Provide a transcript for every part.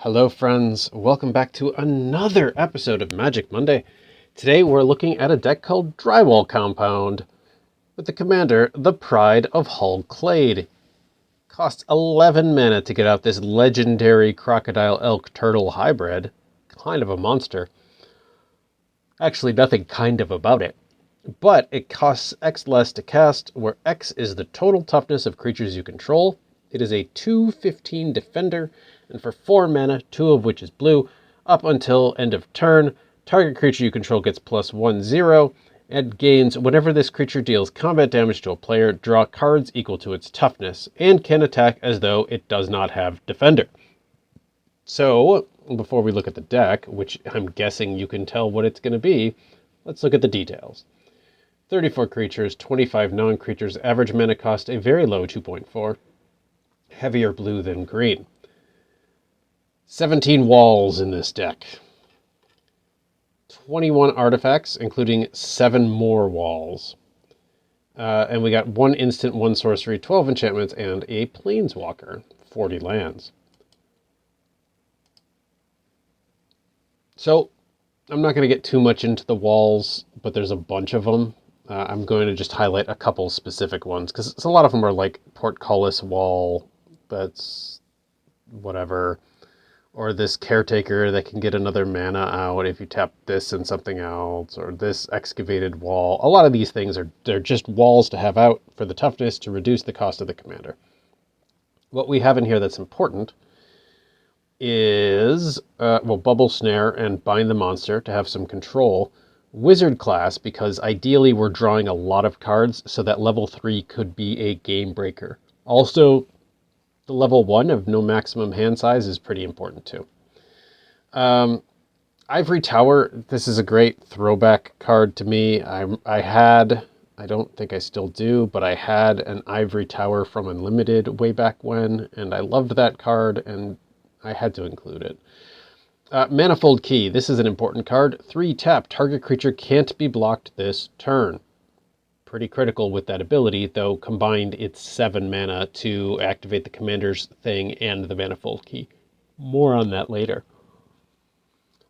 Hello friends, welcome back to another episode of Magic Monday. Today we're looking at a deck called Drywall Compound with the commander, the Pride of Hull Clade. Costs 11 mana to get out this legendary Crocodile Elk Turtle hybrid. Kind of a monster. Actually, nothing kind of about it. But it costs X less to cast, where X is the total toughness of creatures you control. It is a 2/15 defender, and for 4 mana, 2 of which is blue, up until end of turn, target creature you control gets +1/0, and gains whenever this creature deals combat damage to a player, draw cards equal to its toughness, and can attack as though it does not have defender. So, before we look at the deck, which I'm guessing you can tell what it's going to be, let's look at the details. 34 creatures, 25 non-creatures, average mana cost a very low 2.4, heavier blue than green. 17 walls in this deck. 21 artifacts, including 7 more walls. And we got 1 instant, 1 sorcery, 12 enchantments, and a planeswalker, 40 lands. So, I'm not going to get too much into the walls, but there's a bunch of them. I'm going to just highlight a couple specific ones, because a lot of them are like Portcullis wall, that's whatever, or this caretaker that can get another mana out if you tap this and something else, or this excavated wall. A lot of these things they're just walls to have out for the toughness to reduce the cost of the commander. What we have in here that's important is, Bubble Snare and Bind the Monster to have some control. Wizard class, because ideally we're drawing a lot of cards, so that level 3 could be a game breaker. Also, the level 1 of no maximum hand size is pretty important too. Ivory Tower, this is a great throwback card to me. I don't think I still do, but I had an Ivory Tower from Unlimited way back when, and I loved that card, and I had to include it. Manifold Key, this is an important card. 3 tap, target creature can't be blocked this turn. Pretty critical with that ability, though combined it's 7 mana to activate the commander's thing and the Manifold Key. More on that later.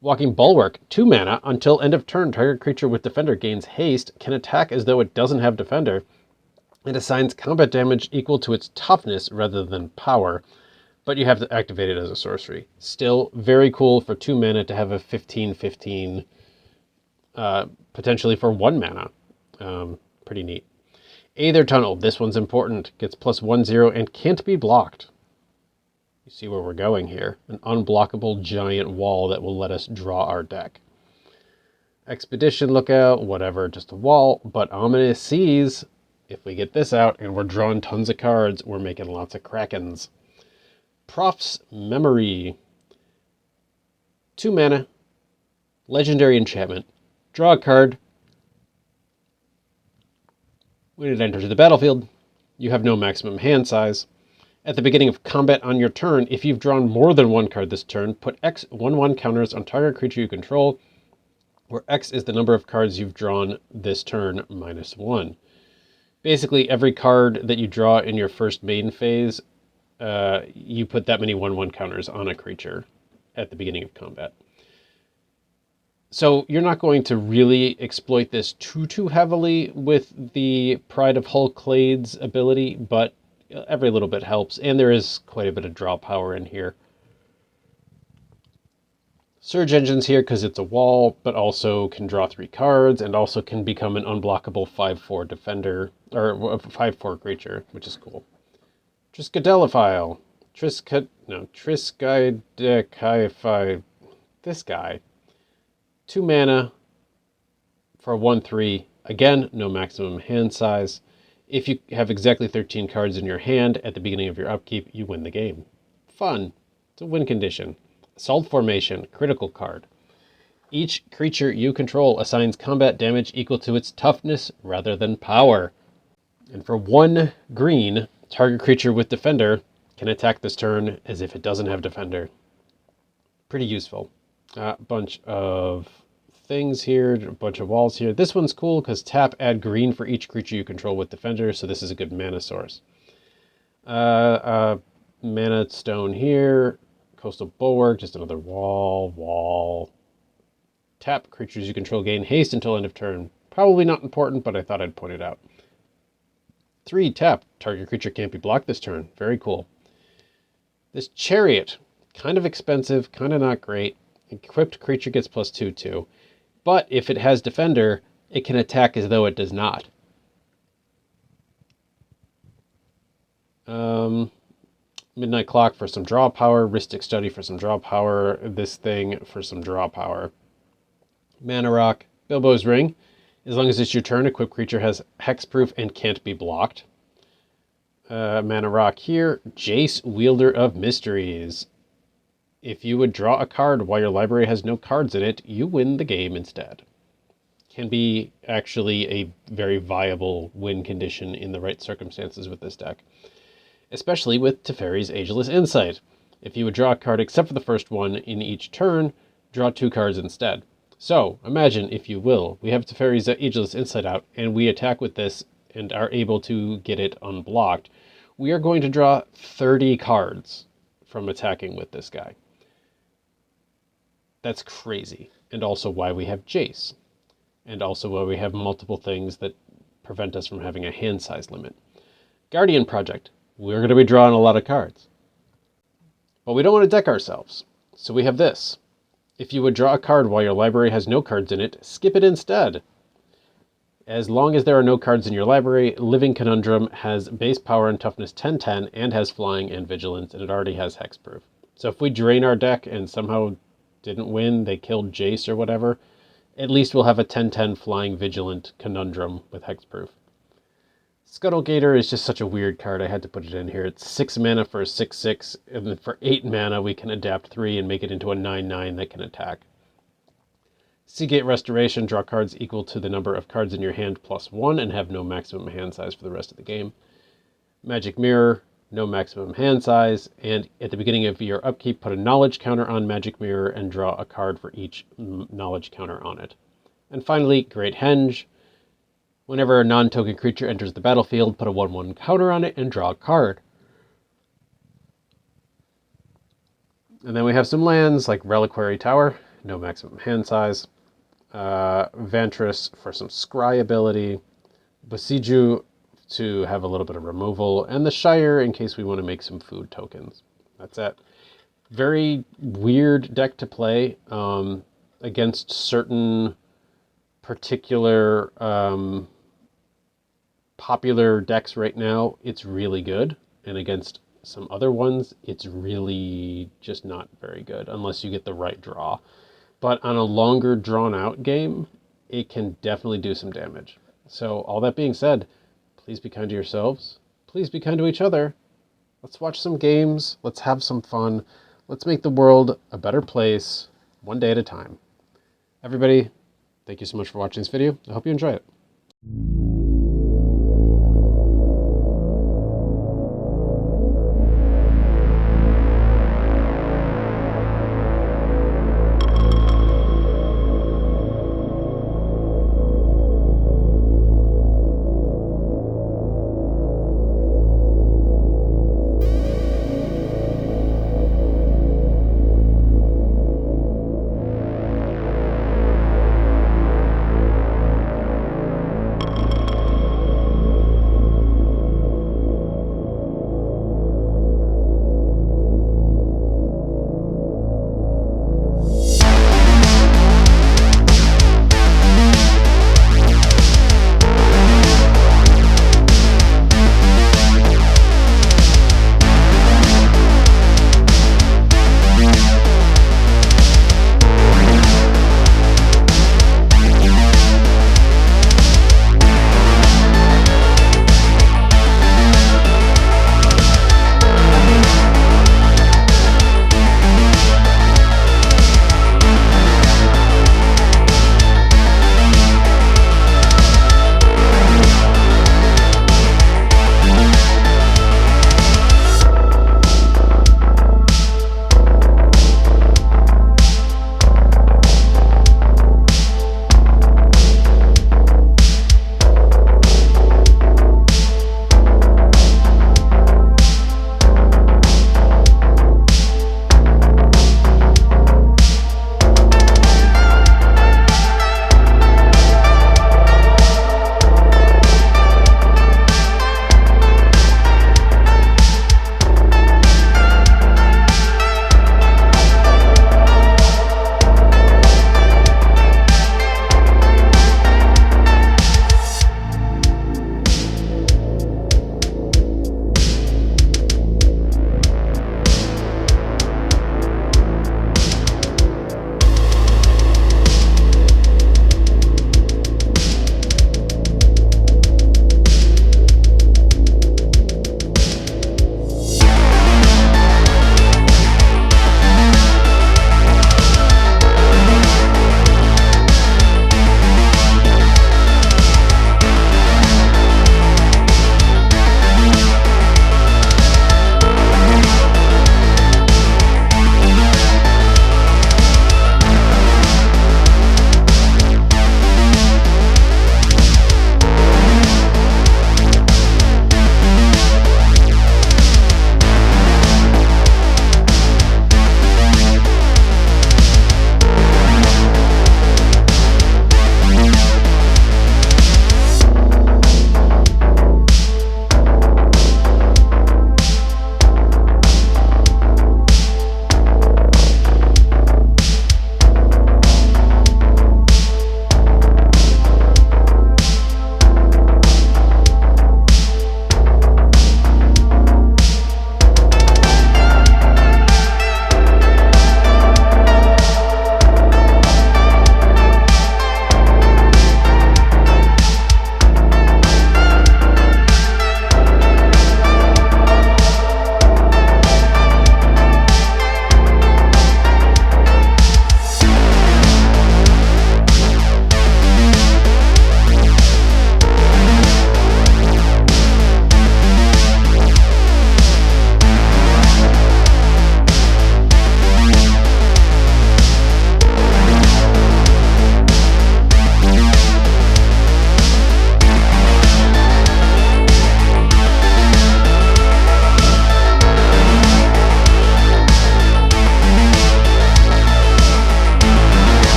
Walking Bulwark, 2 mana, until end of turn, target creature with defender gains haste, can attack as though it doesn't have defender, and assigns combat damage equal to its toughness rather than power. But you have to activate it as a sorcery. Still very cool for 2 mana to have a 15/15, potentially for 1 mana. Pretty neat. Aether Tunnel, this one's important. Gets +1/0 and can't be blocked. You see where we're going here. An unblockable giant wall that will let us draw our deck. Expedition Lookout, whatever, just a wall. But Ominous Seas, if we get this out and we're drawing tons of cards, we're making lots of Krakens. Prof's Memory. 2 mana, legendary enchantment. Draw a card. When it enters the battlefield, you have no maximum hand size. At the beginning of combat on your turn, if you've drawn more than 1 card this turn, put X 1/1 counters on target creature you control, where X is the number of cards you've drawn this turn -1. Basically, every card that you draw in your first main phase, you put that many 1/1 counters on a creature at the beginning of combat. So you're not going to really exploit this too heavily with the Pride of Hull Clade's ability, but every little bit helps, and there is quite a bit of draw power in here. Surge Engine's here because it's a wall, but also can draw 3 cards, and also can become an unblockable 5/4 defender, or a 5/4 creature, which is cool. Triskaidekaphile. Triskaidekaphile. This guy. 2 mana for 1/3. Again, no maximum hand size. If you have exactly 13 cards in your hand at the beginning of your upkeep, you win the game. Fun. It's a win condition. Assault Formation, critical card. Each creature you control assigns combat damage equal to its toughness rather than power. And for 1 green, target creature with defender can attack this turn as if it doesn't have defender. Pretty useful. A bunch of things here, a bunch of walls here. This one's cool because tap, add green for each creature you control with defender, so this is a good mana source. Mana stone here, Coastal Bulwark, just another wall. Tap, creatures you control gain haste until end of turn. Probably not important, but I thought I'd point it out. 3, tap, target creature can't be blocked this turn. Very cool. This Chariot, kind of expensive, kind of not great. Equipped creature gets +2/2. But if it has Defender, it can attack as though it does not. Midnight Clock for some draw power. Rhystic Study for some draw power. This thing for some draw power. Mana Rock, Bilbo's Ring. As long as it's your turn, equipped creature has hexproof and can't be blocked. Mana Rock here. Jace, Wielder of Mysteries. If you would draw a card while your library has no cards in it, you win the game instead. Can be actually a very viable win condition in the right circumstances with this deck. Especially with Teferi's Ageless Insight. If you would draw a card except for the first one in each turn, draw 2 cards instead. So, imagine, if you will, we have Teferi's Ageless Insight out, and we attack with this and are able to get it unblocked. We are going to draw 30 cards from attacking with this guy. That's crazy. And also why we have Jace. And also why we have multiple things that prevent us from having a hand size limit. Guardian Project. We're going to be drawing a lot of cards. But we don't want to deck ourselves. So we have this. If you would draw a card while your library has no cards in it, skip it instead. As long as there are no cards in your library, Living Conundrum has base power and toughness 10/10 and has flying and vigilance, and it already has hexproof. So if we drain our deck and somehow didn't win, they killed Jace or whatever, at least we'll have a 10/10 flying vigilant Conundrum with hexproof. Scuttlegator is just such a weird card. I had to put it in here. It's 6 mana for a 6/6, and then for 8 mana we can adapt 3 and make it into a 9/9 that can attack. Seagate Restoration, draw cards equal to the number of cards in your hand +1 and have no maximum hand size for the rest of the game. Magic Mirror, no maximum hand size, and at the beginning of your upkeep, put a knowledge counter on Magic Mirror and draw a card for each knowledge counter on it. And finally, Great Henge. Whenever a non-token creature enters the battlefield, put a 1/1 counter on it and draw a card. And then we have some lands like Reliquary Tower, no maximum hand size. Vantress for some scry ability. Bosiju to have a little bit of removal, and the Shire in case we want to make some food tokens. That's it. Very weird deck to play against certain particular popular decks right now. It's really good, and against some other ones, it's really just not very good unless you get the right draw. But on a longer drawn out game, it can definitely do some damage. So all that being said, please be kind to yourselves. Please be kind to each other. Let's watch some games. Let's have some fun. Let's make the world a better place, one day at a time. Everybody, thank you so much for watching this video. I hope you enjoy it.